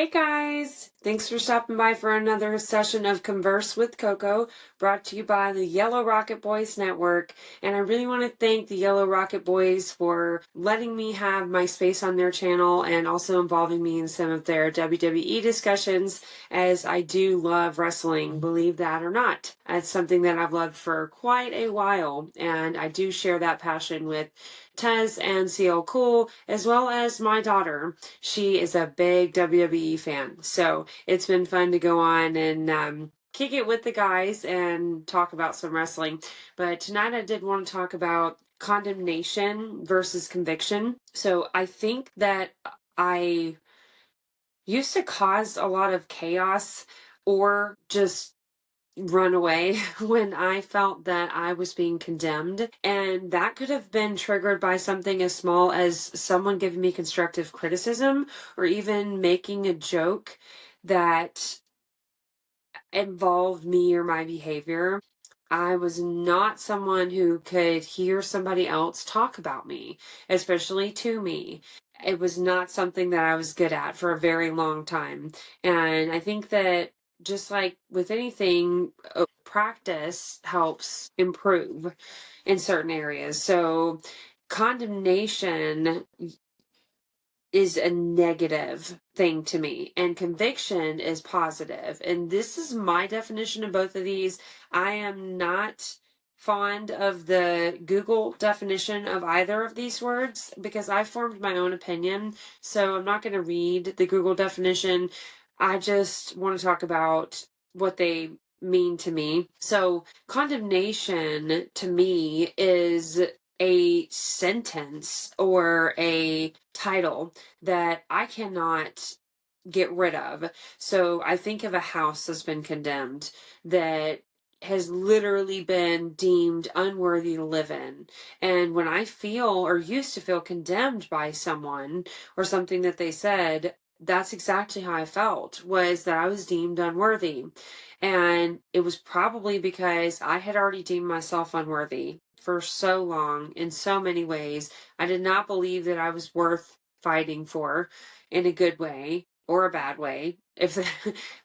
Hey guys! Thanks for stopping by for another session of Converse with Coco, brought to you by the Yellow Rocket Boys Network. And I really want to thank the Yellow Rocket Boys for letting me have my space on their channel and also involving me in some of their WWE discussions, as I do love wrestling, believe that or not. It's something that I've loved for quite a while, and I do share that passion with Tez and CL Cool, as well as my daughter. She is a big WWE fan, so it's been fun to go on and kick it with the guys and talk about some wrestling. But tonight I did want to talk about condemnation versus conviction. So I think that I used to cause a lot of chaos or just run away when I felt that I was being condemned. And that could have been triggered by something as small as someone giving me constructive criticism or even making a joke that involved me or my behavior. I was not someone who could hear somebody else talk about me, especially to me. It was not something that I was good at for a very long time. And I think that just like with anything, practice helps improve in certain areas. So condemnation is a negative thing to me, and conviction is positive. And this is my definition of both of these. I am not fond of the Google definition of either of these words because I formed my own opinion. So I'm not going to read the Google definition. I just want to talk about what they mean to me. So condemnation to me is a sentence or a title that I cannot get rid of. So I think of a house that's been condemned that has literally been deemed unworthy to live in. And when I feel or used to feel condemned by someone or something that they said, that's exactly how I felt, was that I was deemed unworthy. And it was probably because I had already deemed myself unworthy for so long in so many ways. I did not believe that I was worth fighting for in a good way or a bad way. If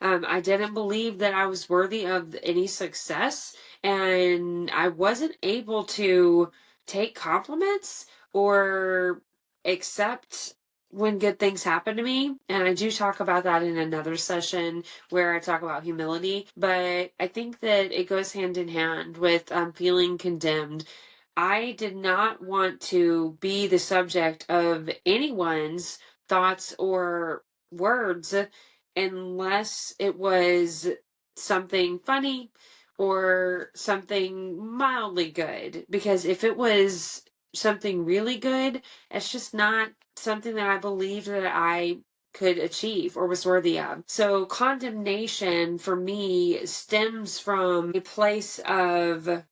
I didn't believe that I was worthy of any success, and I wasn't able to take compliments or accept when good things happen to me. And I do talk about that in another session where I talk about humility. But I think that it goes hand in hand with feeling condemned. I did not want to be the subject of anyone's thoughts or words unless it was something funny or something mildly good. Because if it was something really good, it's just not something that I believed that I could achieve or was worthy of. So condemnation for me stems from a place of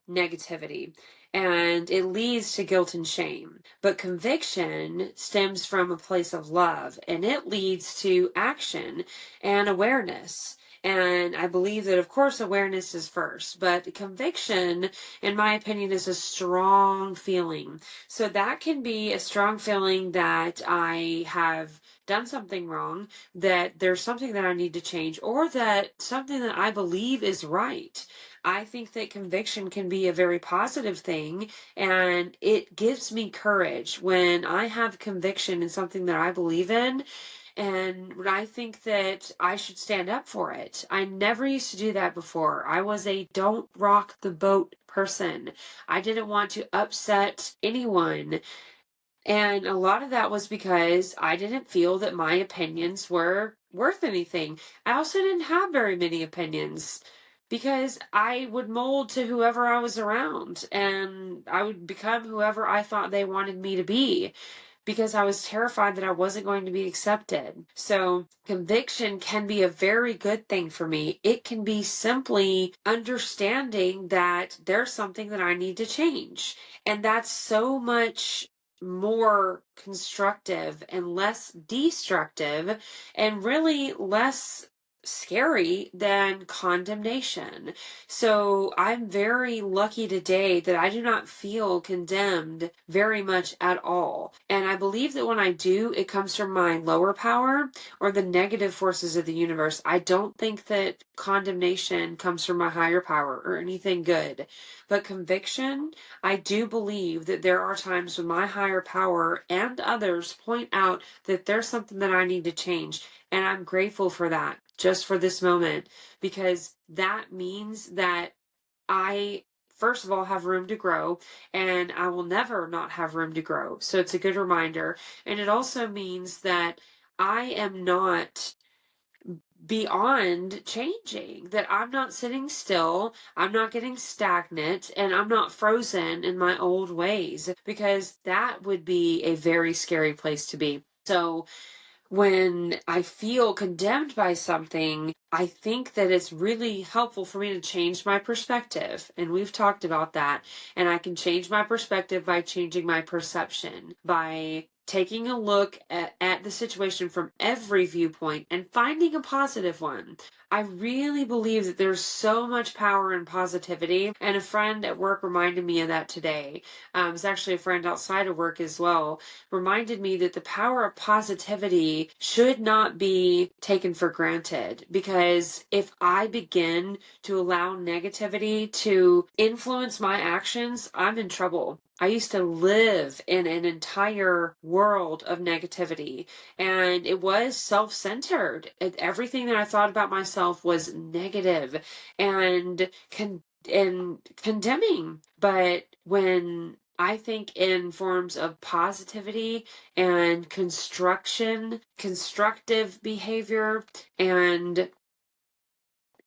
negativity, and it leads to guilt and shame. But conviction stems from a place of love, and it leads to action and awareness. And I believe that, of course, awareness is first, but conviction, in my opinion, is a strong feeling. So that can be a strong feeling that I have done something wrong, that there's something that I need to change, or that something that I believe is right. I think that conviction can be a very positive thing, and it gives me courage when I have conviction in something that I believe in, and when I think that I should stand up for it. I never used to do that before. I was a don't rock the boat person. I didn't want to upset anyone. And a lot of that was because I didn't feel that my opinions were worth anything. I also didn't have very many opinions because I would mold to whoever I was around, and I would become whoever I thought they wanted me to be because I was terrified that I wasn't going to be accepted. So conviction can be a very good thing for me. It can be simply understanding that there's something that I need to change. And that's so much more constructive and less destructive and really less scary than condemnation. So I'm very lucky today that I do not feel condemned very much at all. And I believe that when I do, it comes from my lower power or the negative forces of the universe. I don't think that condemnation comes from my higher power or anything good. But conviction, I do believe that there are times when my higher power and others point out that there's something that I need to change. And I'm grateful for that, just for this moment, because that means that I, first of all, have room to grow, and I will never not have room to grow. So it's a good reminder. And it also means that I am not beyond changing, that I'm not sitting still, I'm not getting stagnant, and I'm not frozen in my old ways, because that would be a very scary place to be. So when I feel condemned by something, I think that it's really helpful for me to change my perspective. And we've talked about that. And I can change my perspective by changing my perception, by taking a look at the situation from every viewpoint and finding a positive one. I really believe that there's so much power in positivity. And a friend at work reminded me of that today. It's actually a friend outside of work as well, reminded me that the power of positivity should not be taken for granted, because if I begin to allow negativity to influence my actions, I'm in trouble. I used to live in an entire world of negativity, and it was self-centered. Everything that I thought about myself was negative and condemning. But when I think in forms of positivity and constructive behavior and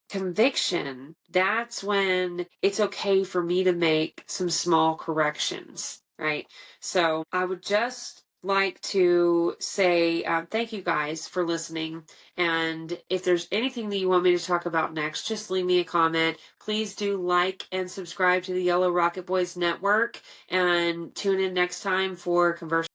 conviction, that's when it's okay for me to make some small corrections, right? So I would just like to say thank you guys for listening. And if there's anything that you want me to talk about next, just leave me a comment. Please do like and subscribe to the Yellow Rocket Boys Network, and tune in next time for Converse.